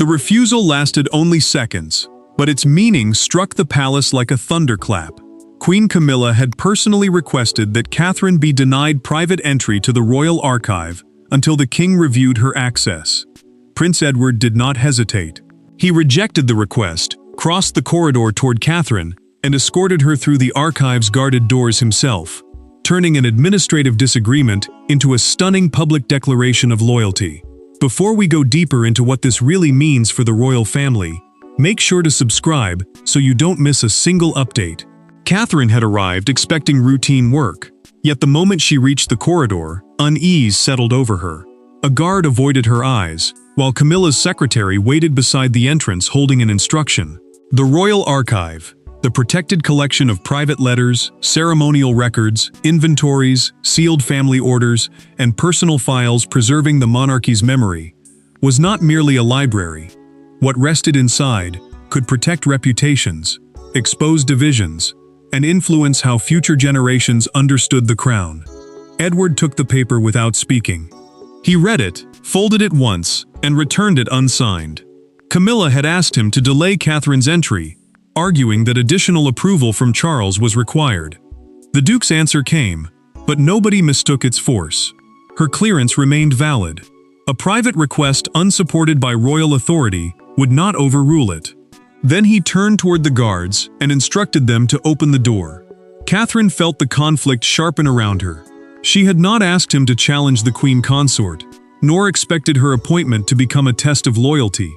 The refusal lasted only seconds, but its meaning struck the palace like a thunderclap. Queen Camilla had personally requested that Catherine be denied private entry to the royal archive until the king reviewed her access. Prince Edward did not hesitate. He rejected the request, crossed the corridor toward Catherine, and escorted her through the archive's guarded doors himself, turning an administrative disagreement into a stunning public declaration of loyalty. Before we go deeper into what this really means for the royal family, make sure to subscribe so you don't miss a single update. Catherine had arrived expecting routine work, yet the moment she reached the corridor, unease settled over her. A guard avoided her eyes, while Camilla's secretary waited beside the entrance holding an instruction. The Royal Archive, the protected collection of private letters, ceremonial records, inventories, sealed family orders, and personal files preserving the monarchy's memory, was not merely a library. What rested inside could protect reputations, expose divisions, and influence how future generations understood the crown. Edward took the paper without speaking. He read it, folded it once, and returned it unsigned. Camilla had asked him to delay Catherine's entry, arguing that additional approval from Charles was required. The Duke's answer came, but nobody mistook its force. Her clearance remained valid. A private request unsupported by royal authority would not overrule it. Then he turned toward the guards and instructed them to open the door. Catherine felt the conflict sharpen around her. She had not asked him to challenge the queen consort, nor expected her appointment to become a test of loyalty.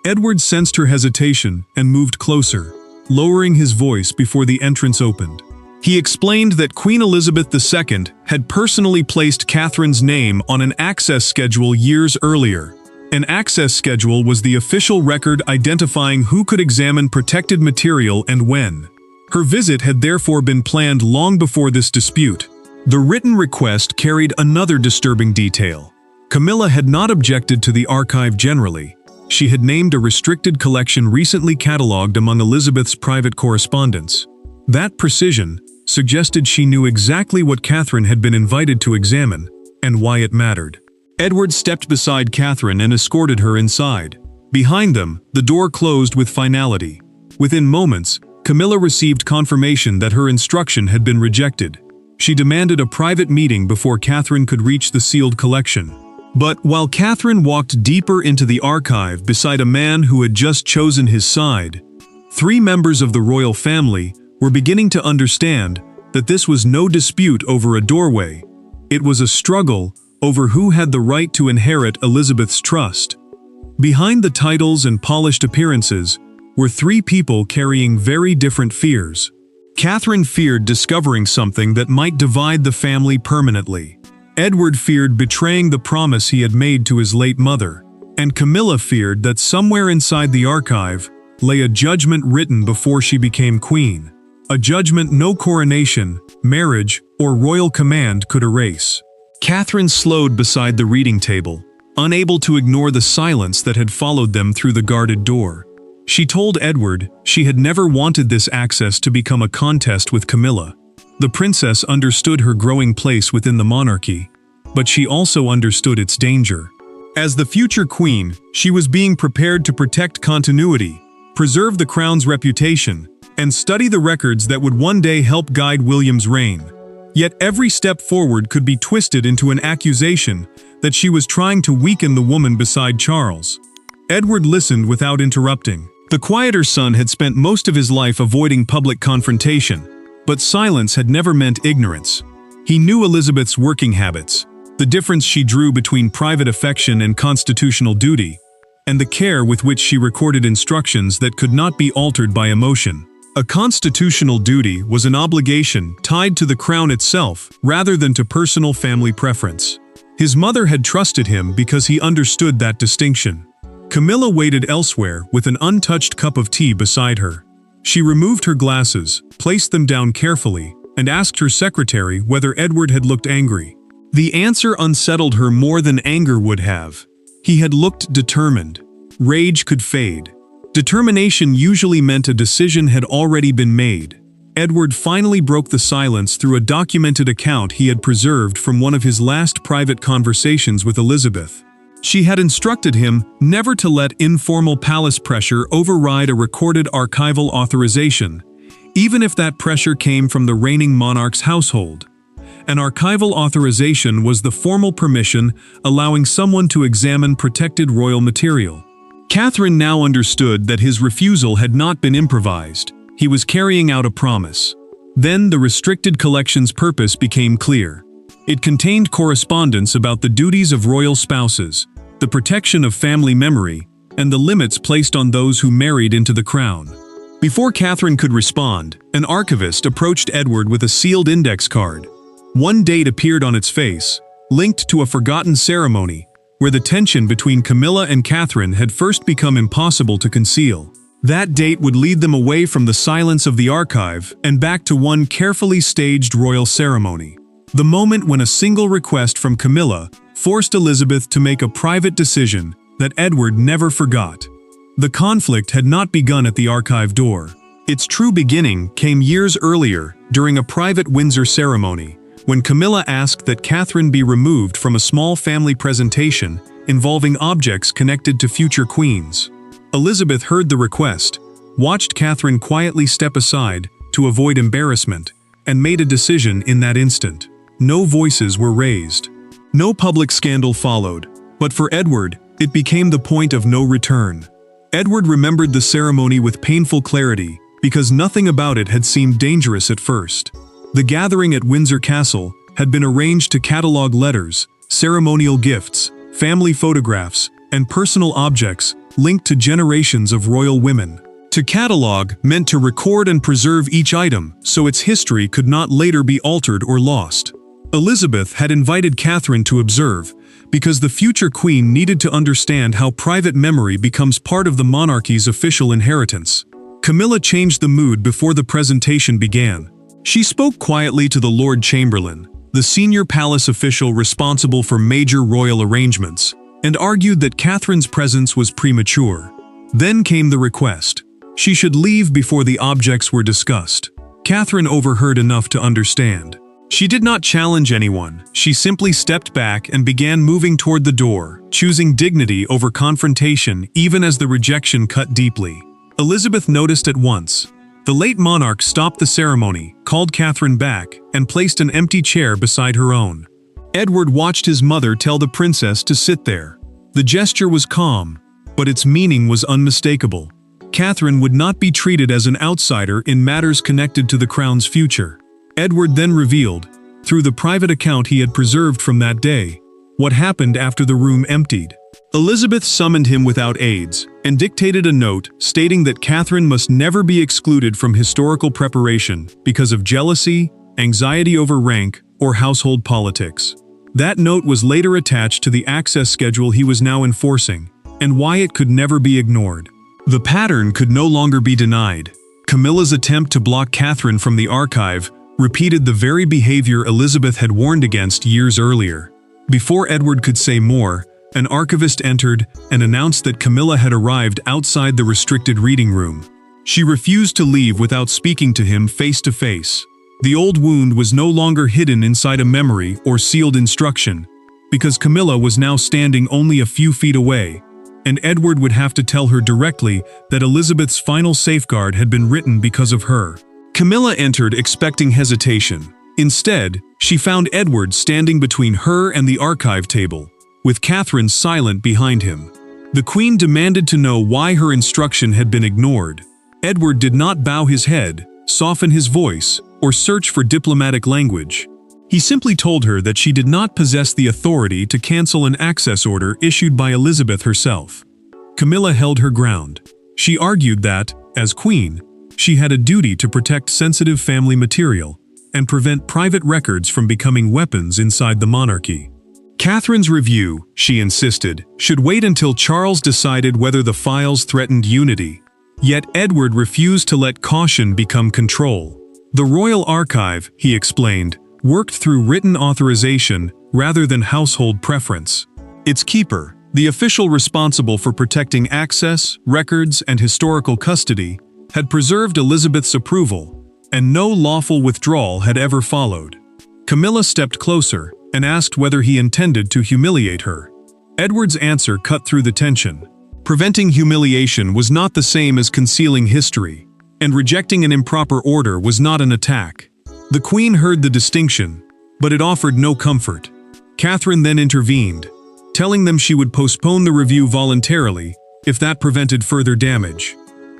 Edward sensed her hesitation and moved closer, lowering his voice before the entrance opened. He explained that Queen Elizabeth II had personally placed Catherine's name on an access schedule years earlier. An access schedule was the official record identifying who could examine protected material and when. Her visit had therefore been planned long before this dispute. The written request carried another disturbing detail. Camilla had not objected to the archive generally. She had named a restricted collection recently catalogued among Elizabeth's private correspondence. That precision suggested she knew exactly what Catherine had been invited to examine, and why it mattered. Edward stepped beside Catherine and escorted her inside. Behind them, the door closed with finality. Within moments, Camilla received confirmation that her instruction had been rejected. She demanded a private meeting before Catherine could reach the sealed collection. But while Catherine walked deeper into the archive beside a man who had just chosen his side, 3 members of the royal family were beginning to understand that this was no dispute over a doorway. It was a struggle over who had the right to inherit Elizabeth's trust. Behind the titles and polished appearances were 3 people carrying very different fears. Catherine feared discovering something that might divide the family permanently. Edward feared betraying the promise he had made to his late mother, and Camilla feared that somewhere inside the archive lay a judgment written before she became queen. A judgment no coronation, marriage, or royal command could erase. Catherine slowed beside the reading table, unable to ignore the silence that had followed them through the guarded door. She told Edward she had never wanted this access to become a contest with Camilla. The princess understood her growing place within the monarchy, but she also understood its danger. As the future queen, she was being prepared to protect continuity, preserve the crown's reputation, and study the records that would one day help guide William's reign. Yet every step forward could be twisted into an accusation that she was trying to weaken the woman beside Charles. Edward listened without interrupting. The quieter son had spent most of his life avoiding public confrontation, but silence had never meant ignorance. He knew Elizabeth's working habits, the difference she drew between private affection and constitutional duty, and the care with which she recorded instructions that could not be altered by emotion. A constitutional duty was an obligation tied to the crown itself rather than to personal family preference. His mother had trusted him because he understood that distinction. Camilla waited elsewhere with an untouched cup of tea beside her. She removed her glasses, placed them down carefully, and asked her secretary whether Edward had looked angry. The answer unsettled her more than anger would have. He had looked determined. Rage could fade. Determination usually meant a decision had already been made. Edward finally broke the silence through a documented account he had preserved from one of his last private conversations with Elizabeth. She had instructed him never to let informal palace pressure override a recorded archival authorization, even if that pressure came from the reigning monarch's household. An archival authorization was the formal permission allowing someone to examine protected royal material. Catherine now understood that his refusal had not been improvised. He was carrying out a promise. Then the restricted collection's purpose became clear. It contained correspondence about the duties of royal spouses, the protection of family memory, and the limits placed on those who married into the crown. Before Catherine could respond, an archivist approached Edward with a sealed index card. One date appeared on its face, linked to a forgotten ceremony, where the tension between Camilla and Catherine had first become impossible to conceal. That date would lead them away from the silence of the archive and back to one carefully staged royal ceremony. The moment when a single request from Camilla forced Elizabeth to make a private decision that Edward never forgot. The conflict had not begun at the archive door. Its true beginning came years earlier, during a private Windsor ceremony, when Camilla asked that Catherine be removed from a small family presentation involving objects connected to future queens. Elizabeth heard the request, watched Catherine quietly step aside to avoid embarrassment, and made a decision in that instant. No voices were raised. No public scandal followed, but for Edward, it became the point of no return. Edward remembered the ceremony with painful clarity, because nothing about it had seemed dangerous at first. The gathering at Windsor Castle had been arranged to catalog letters, ceremonial gifts, family photographs, and personal objects linked to generations of royal women. To catalog meant to record and preserve each item so its history could not later be altered or lost. Elizabeth had invited Catherine to observe, because the future queen needed to understand how private memory becomes part of the monarchy's official inheritance. Camilla changed the mood before the presentation began. She spoke quietly to the Lord Chamberlain, the senior palace official responsible for major royal arrangements, and argued that Catherine's presence was premature. Then came the request. She should leave before the objects were discussed. Catherine overheard enough to understand. She did not challenge anyone. She simply stepped back and began moving toward the door, choosing dignity over confrontation even as the rejection cut deeply. Elizabeth noticed at once. The late monarch stopped the ceremony, called Catherine back, and placed an empty chair beside her own. Edward watched his mother tell the princess to sit there. The gesture was calm, but its meaning was unmistakable. Catherine would not be treated as an outsider in matters connected to the crown's future. Edward then revealed, through the private account he had preserved from that day, what happened after the room emptied. Elizabeth summoned him without aids, and dictated a note stating that Catherine must never be excluded from historical preparation because of jealousy, anxiety over rank, or household politics. That note was later attached to the access schedule he was now enforcing, and why it could never be ignored. The pattern could no longer be denied. Camilla's attempt to block Catherine from the archive repeated the very behavior Elizabeth had warned against years earlier. Before Edward could say more, an archivist entered and announced that Camilla had arrived outside the restricted reading room. She refused to leave without speaking to him face to face. The old wound was no longer hidden inside a memory or sealed instruction, because Camilla was now standing only a few feet away, and Edward would have to tell her directly that Elizabeth's final safeguard had been written because of her. Camilla entered expecting hesitation. Instead, she found Edward standing between her and the archive table, with Catherine silent behind him. The queen demanded to know why her instruction had been ignored. Edward did not bow his head, soften his voice, or search for diplomatic language. He simply told her that she did not possess the authority to cancel an access order issued by Elizabeth herself. Camilla held her ground. She argued that, as queen, she had a duty to protect sensitive family material and prevent private records from becoming weapons inside the monarchy. Catherine's review, she insisted, should wait until Charles decided whether the files threatened unity. Yet Edward refused to let caution become control. The Royal Archive, he explained, worked through written authorization rather than household preference. Its keeper, the official responsible for protecting access, records, and historical custody, had preserved Elizabeth's approval, and no lawful withdrawal had ever followed. Camilla stepped closer and asked whether he intended to humiliate her. Edward's answer cut through the tension. Preventing humiliation was not the same as concealing history, and rejecting an improper order was not an attack. The Queen heard the distinction, but it offered no comfort. Catherine then intervened, telling them she would postpone the review voluntarily if that prevented further damage.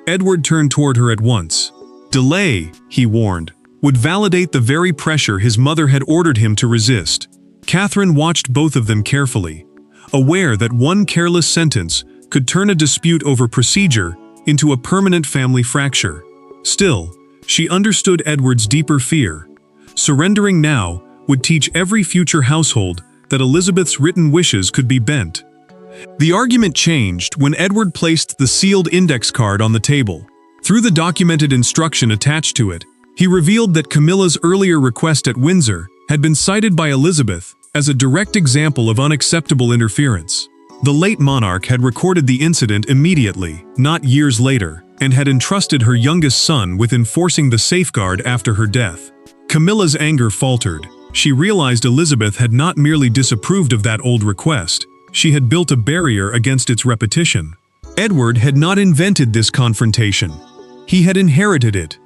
Edward turned toward her at once. Delay, he warned, would validate the very pressure his mother had ordered him to resist. Catherine watched both of them carefully, aware that one careless sentence could turn a dispute over procedure into a permanent family fracture. Still, she understood Edward's deeper fear. Surrendering now would teach every future household that Elizabeth's written wishes could be bent. The argument changed when Edward placed the sealed index card on the table. Through the documented instruction attached to it, he revealed that Camilla's earlier request at Windsor had been cited by Elizabeth as a direct example of unacceptable interference. The late monarch had recorded the incident immediately, not years later, and had entrusted her youngest son with enforcing the safeguard after her death. Camilla's anger faltered. She realized Elizabeth had not merely disapproved of that old request, she had built a barrier against its repetition. Edward had not invented this confrontation. He had inherited it.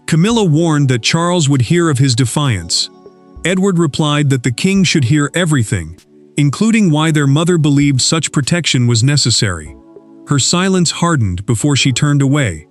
Camilla warned that Charles would hear of his defiance. Edward replied that the king should hear everything, including why their mother believed such protection was necessary. Her silence hardened before she turned away,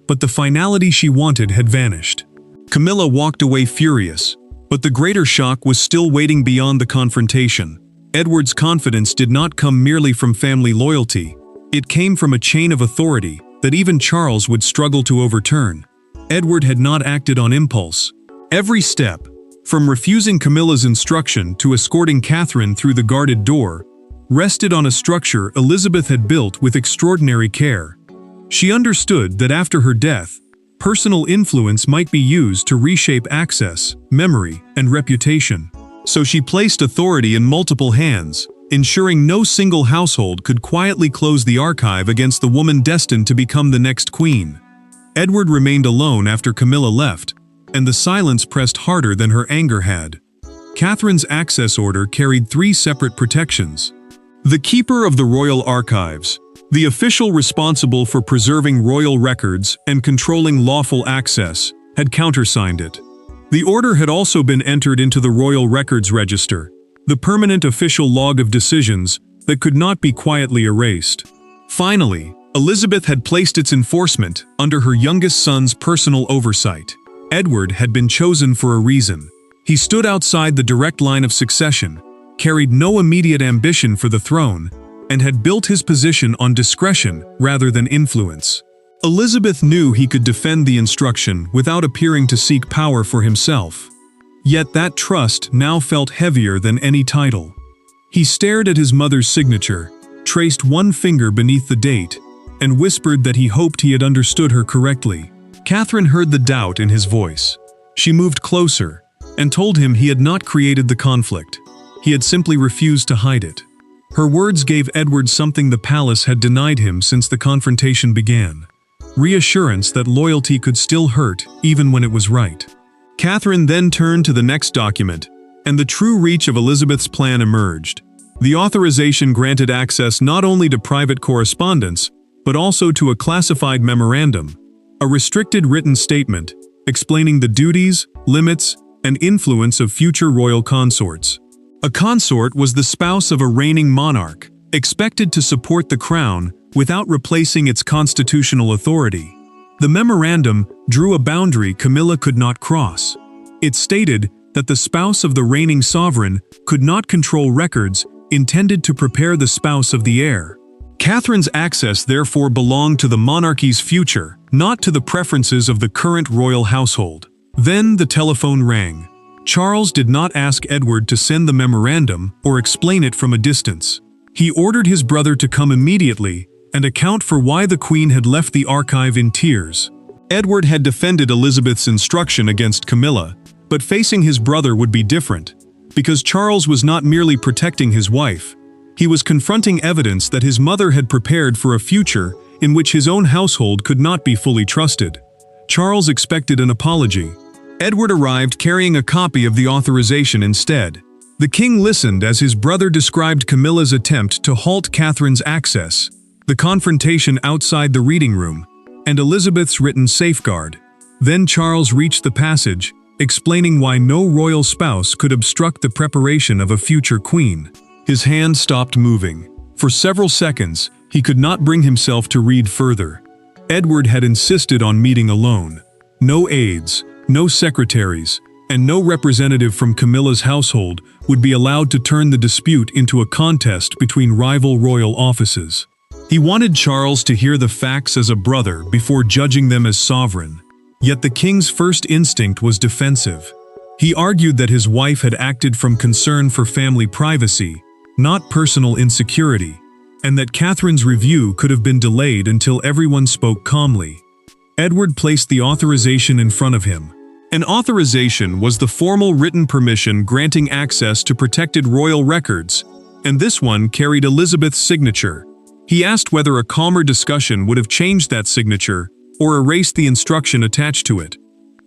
but the finality she wanted had vanished. Camilla walked away furious, but the greater shock was still waiting beyond the confrontation. Edward's confidence did not come merely from family loyalty. It came from a chain of authority that even Charles would struggle to overturn. Edward had not acted on impulse. Every step, from refusing Camilla's instruction to escorting Catherine through the guarded door, rested on a structure Elizabeth had built with extraordinary care. She understood that after her death, personal influence might be used to reshape access, memory, and reputation. So she placed authority in multiple hands, ensuring no single household could quietly close the archive against the woman destined to become the next queen. Edward remained alone after Camilla left, and the silence pressed harder than her anger had. Catherine's access order carried 3 separate protections. The keeper of the royal archives, the official responsible for preserving royal records and controlling lawful access, had countersigned it. The order had also been entered into the Royal Records Register, the permanent official log of decisions that could not be quietly erased. Finally, Elizabeth had placed its enforcement under her youngest son's personal oversight. Edward had been chosen for a reason. He stood outside the direct line of succession, carried no immediate ambition for the throne, and had built his position on discretion rather than influence. Elizabeth knew he could defend the instruction without appearing to seek power for himself. Yet that trust now felt heavier than any title. He stared at his mother's signature, traced one finger beneath the date, and whispered that he hoped he had understood her correctly. Catherine heard the doubt in his voice. She moved closer, and told him he had not created the conflict. He had simply refused to hide it. Her words gave Edward something the palace had denied him since the confrontation began. Reassurance that loyalty could still hurt even when it was right. Catherine then turned to the next document, and the true reach of Elizabeth's plan emerged. The authorization granted access not only to private correspondence, but also to a classified memorandum, a restricted written statement explaining the duties, limits, and influence of future royal consorts. A consort was the spouse of a reigning monarch, expected to support the crown without replacing its constitutional authority. The memorandum drew a boundary Camilla could not cross. It stated that the spouse of the reigning sovereign could not control records intended to prepare the spouse of the heir. Catherine's access therefore belonged to the monarchy's future, not to the preferences of the current royal household. Then the telephone rang. Charles did not ask Edward to send the memorandum or explain it from a distance. He ordered his brother to come immediately and account for why the Queen had left the archive in tears. Edward had defended Elizabeth's instruction against Camilla, but facing his brother would be different, because Charles was not merely protecting his wife. He was confronting evidence that his mother had prepared for a future in which his own household could not be fully trusted. Charles expected an apology. Edward arrived carrying a copy of the authorization instead. The king listened as his brother described Camilla's attempt to halt Catherine's access, the confrontation outside the reading room, and Elizabeth's written safeguard. Then Charles reached the passage, explaining why no royal spouse could obstruct the preparation of a future queen. His hand stopped moving. For several seconds, he could not bring himself to read further. Edward had insisted on meeting alone. No aides, no secretaries, and no representative from Camilla's household would be allowed to turn the dispute into a contest between rival royal offices. He wanted Charles to hear the facts as a brother before judging them as sovereign. Yet the king's first instinct was defensive. He argued that his wife had acted from concern for family privacy, not personal insecurity, and that Catherine's review could have been delayed until everyone spoke calmly. Edward placed the authorization in front of him. An authorization was the formal written permission granting access to protected royal records, and this one carried Elizabeth's signature. He asked whether a calmer discussion would have changed that signature or erased the instruction attached to it.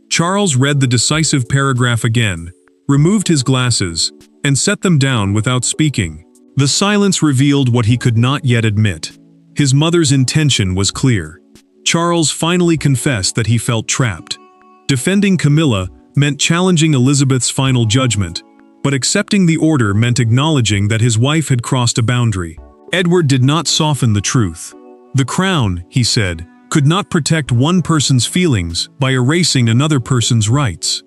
Charles read the decisive paragraph again, removed his glasses, and set them down without speaking. The silence revealed what he could not yet admit. His mother's intention was clear. Charles finally confessed that he felt trapped. Defending Camilla meant challenging Elizabeth's final judgment, but accepting the order meant acknowledging that his wife had crossed a boundary. Edward did not soften the truth. The crown, he said, could not protect one person's feelings by erasing another person's rights.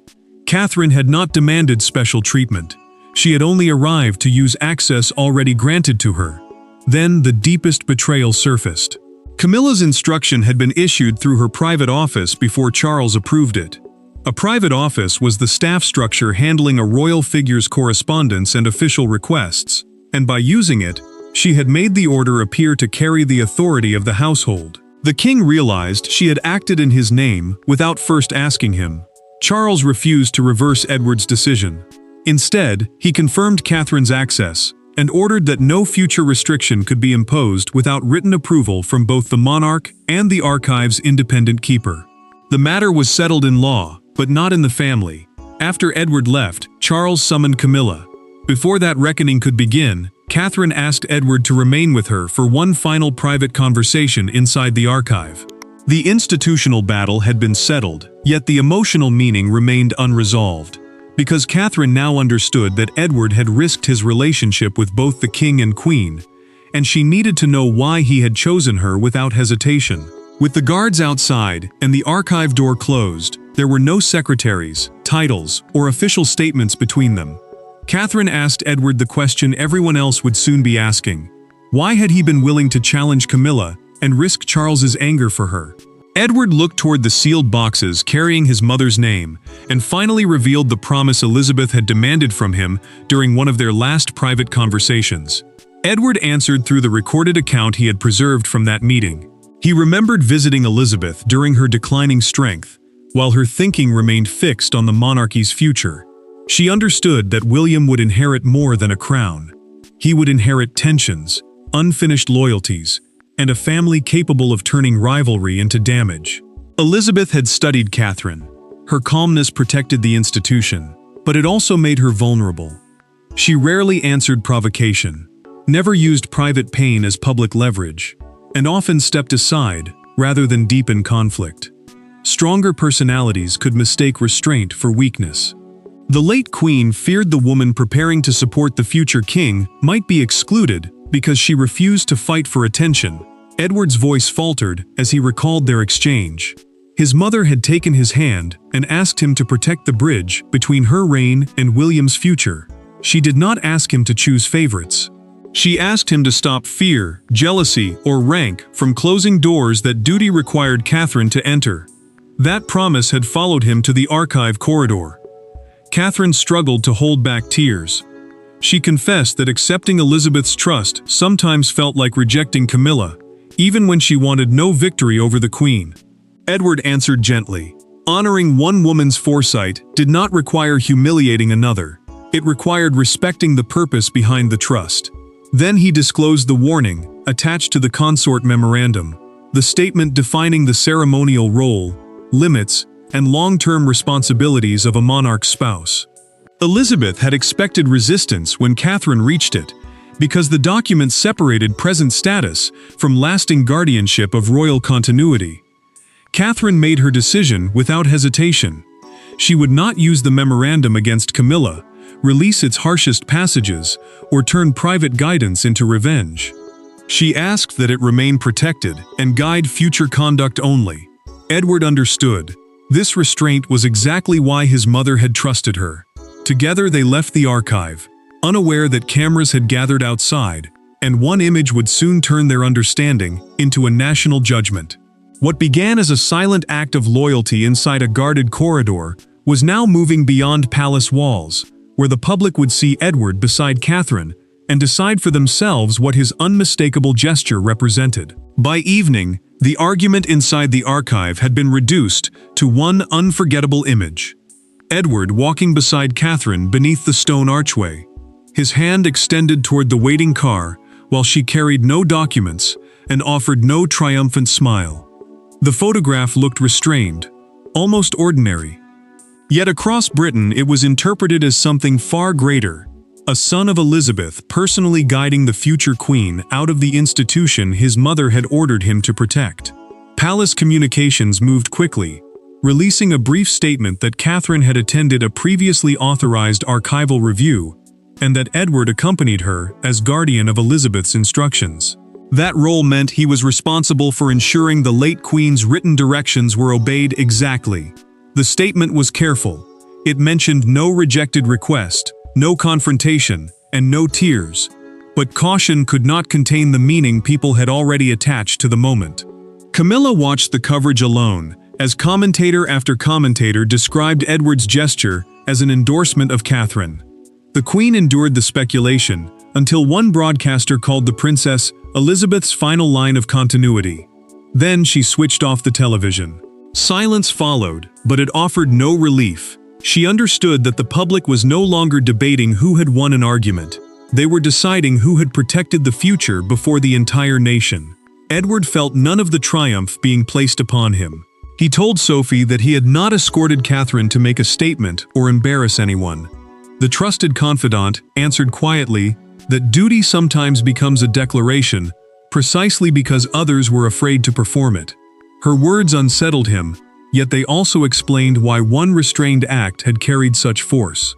Catherine had not demanded special treatment. She had only arrived to use access already granted to her. Then the deepest betrayal surfaced. Camilla's instruction had been issued through her private office before Charles approved it. A private office was the staff structure handling a royal figure's correspondence and official requests, and by using it, she had made the order appear to carry the authority of the household. The king realized she had acted in his name without first asking him. Charles refused to reverse Edward's decision. Instead, he confirmed Catherine's access and ordered that no future restriction could be imposed without written approval from both the monarch and the archive's independent keeper. The matter was settled in law, but not in the family. After Edward left, Charles summoned Camilla. Before that reckoning could begin, Catherine asked Edward to remain with her for one final private conversation inside the archive. The institutional battle had been settled, yet the emotional meaning remained unresolved. Because Catherine now understood that Edward had risked his relationship with both the king and queen, and she needed to know why he had chosen her without hesitation. With the guards outside and the archive door closed, there were no secretaries, titles, or official statements between them. Catherine asked Edward the question everyone else would soon be asking. Why had he been willing to challenge Camilla and risk Charles's anger for her? Edward looked toward the sealed boxes carrying his mother's name and finally revealed the promise Elizabeth had demanded from him during one of their last private conversations. Edward answered through the recorded account he had preserved from that meeting. He remembered visiting Elizabeth during her declining strength, while her thinking remained fixed on the monarchy's future. She understood that William would inherit more than a crown. He would inherit tensions, unfinished loyalties, and a family capable of turning rivalry into damage. Elizabeth had studied Catherine. Her calmness protected the institution, but it also made her vulnerable. She rarely answered provocation, never used private pain as public leverage, and often stepped aside rather than deepen conflict. Stronger personalities could mistake restraint for weakness. The late queen feared the woman preparing to support the future king might be excluded because she refused to fight for attention. Edward's voice faltered as he recalled their exchange. His mother had taken his hand and asked him to protect the bridge between her reign and William's future. She did not ask him to choose favorites. She asked him to stop fear, jealousy, or rank from closing doors that duty required Catherine to enter. That promise had followed him to the archive corridor. Catherine struggled to hold back tears. She confessed that accepting Elizabeth's trust sometimes felt like rejecting Camilla, even when she wanted no victory over the queen. Edward answered gently. Honoring one woman's foresight did not require humiliating another. It required respecting the purpose behind the trust. Then he disclosed the warning attached to the consort memorandum, the statement defining the ceremonial role, limits, and long-term responsibilities of a monarch's spouse. Elizabeth had expected resistance when Catherine reached it, because the document separated present status from lasting guardianship of royal continuity. Catherine made her decision without hesitation. She would not use the memorandum against Camilla, release its harshest passages, or turn private guidance into revenge. She asked that it remain protected and guide future conduct only. Edward understood. This restraint was exactly why his mother had trusted her. Together they left the archive, unaware that cameras had gathered outside, and one image would soon turn their understanding into a national judgment. What began as a silent act of loyalty inside a guarded corridor was now moving beyond palace walls, where the public would see Edward beside Catherine and decide for themselves what his unmistakable gesture represented. By evening, the argument inside the archive had been reduced to one unforgettable image. Edward walking beside Catherine beneath the stone archway, his hand extended toward the waiting car while she carried no documents and offered no triumphant smile. The photograph looked restrained, almost ordinary. Yet across Britain it was interpreted as something far greater, a son of Elizabeth personally guiding the future queen out of the institution his mother had ordered him to protect. Palace communications moved quickly, releasing a brief statement that Catherine had attended a previously authorized archival review, and that Edward accompanied her as guardian of Elizabeth's instructions. That role meant he was responsible for ensuring the late queen's written directions were obeyed exactly. The statement was careful. It mentioned no rejected request, no confrontation, and no tears. But caution could not contain the meaning people had already attached to the moment. Camilla watched the coverage alone, as commentator after commentator described Edward's gesture as an endorsement of Catherine. The Queen endured the speculation, until one broadcaster called the princess Elizabeth's final line of continuity. Then she switched off the television. Silence followed, but it offered no relief. She understood that the public was no longer debating who had won an argument. They were deciding who had protected the future before the entire nation. Edward felt none of the triumph being placed upon him. He told Sophie that he had not escorted Catherine to make a statement or embarrass anyone. The trusted confidant answered quietly that duty sometimes becomes a declaration, precisely because others were afraid to perform it. Her words unsettled him, yet they also explained why one restrained act had carried such force.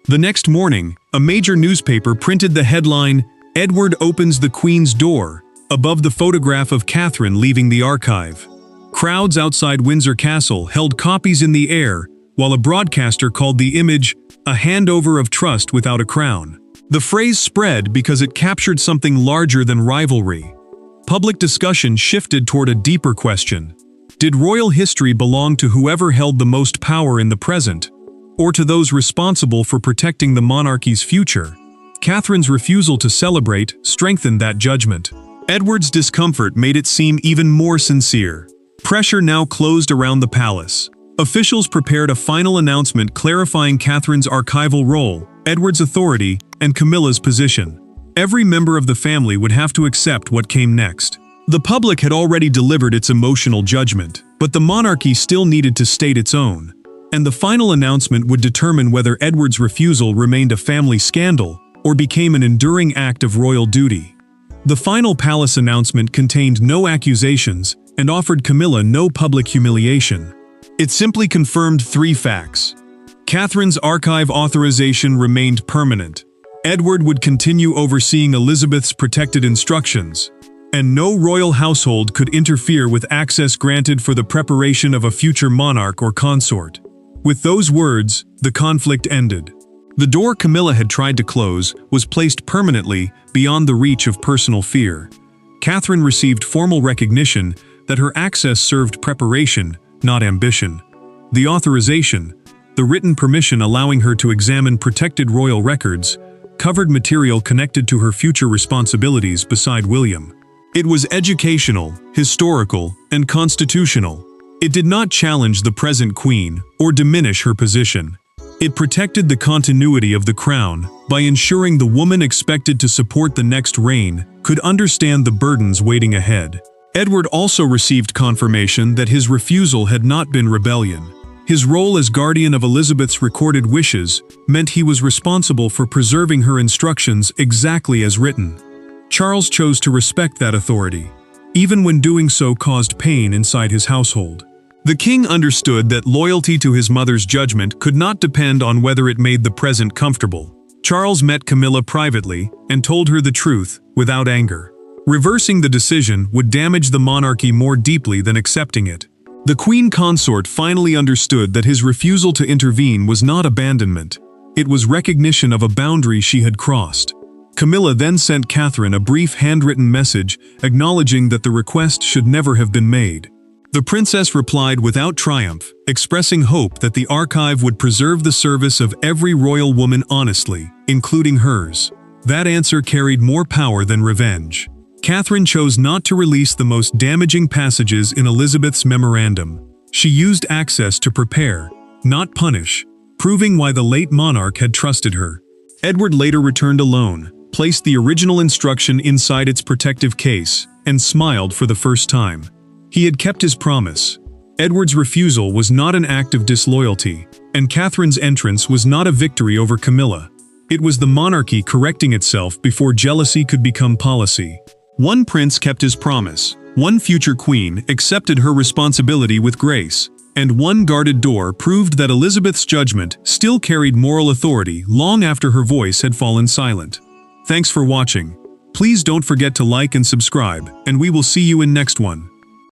The next morning, a major newspaper printed the headline, "Edward opens the Queen's door," above the photograph of Catherine leaving the archive. Crowds outside Windsor Castle held copies in the air, while a broadcaster called the image, "a handover of trust without a crown." The phrase spread because it captured something larger than rivalry. Public discussion shifted toward a deeper question. Did royal history belong to whoever held the most power in the present, or to those responsible for protecting the monarchy's future? Catherine's refusal to celebrate strengthened that judgment. Edward's discomfort made it seem even more sincere. Pressure now closed around the palace. Officials prepared a final announcement clarifying Catherine's archival role, Edward's authority, and Camilla's position. Every member of the family would have to accept what came next. The public had already delivered its emotional judgment, but the monarchy still needed to state its own. And the final announcement would determine whether Edward's refusal remained a family scandal or became an enduring act of royal duty. The final palace announcement contained no accusations and offered Camilla no public humiliation. It simply confirmed three facts. Catherine's archive authorization remained permanent. Edward would continue overseeing Elizabeth's protected instructions, and no royal household could interfere with access granted for the preparation of a future monarch or consort. With those words, the conflict ended. The door Camilla had tried to close was placed permanently beyond the reach of personal fear. Catherine received formal recognition that her access served preparation, not ambition. The authorization, the written permission allowing her to examine protected royal records, covered material connected to her future responsibilities beside William. It was educational, historical, and constitutional. It did not challenge the present queen or diminish her position. It protected the continuity of the crown by ensuring the woman expected to support the next reign could understand the burdens waiting ahead. Edward also received confirmation that his refusal had not been rebellion. His role as guardian of Elizabeth's recorded wishes meant he was responsible for preserving her instructions exactly as written. Charles chose to respect that authority, even when doing so caused pain inside his household. The king understood that loyalty to his mother's judgment could not depend on whether it made the present comfortable. Charles met Camilla privately and told her the truth without anger. Reversing the decision would damage the monarchy more deeply than accepting it. The queen consort finally understood that his refusal to intervene was not abandonment. It was recognition of a boundary she had crossed. Camilla then sent Catherine a brief handwritten message acknowledging that the request should never have been made. The princess replied without triumph, expressing hope that the archive would preserve the service of every royal woman honestly, including hers. That answer carried more power than revenge. Catherine chose not to release the most damaging passages in Elizabeth's memorandum. She used access to prepare, not punish, proving why the late monarch had trusted her. Edward later returned alone, placed the original instruction inside its protective case, and smiled for the first time. He had kept his promise. Edward's refusal was not an act of disloyalty, and Catherine's entrance was not a victory over Camilla. It was the monarchy correcting itself before jealousy could become policy. One prince kept his promise, one future queen accepted her responsibility with grace, and one guarded door proved that Elizabeth's judgment still carried moral authority long after her voice had fallen silent. Thanks for watching. Please don't forget to like and subscribe, and we will see you in next one.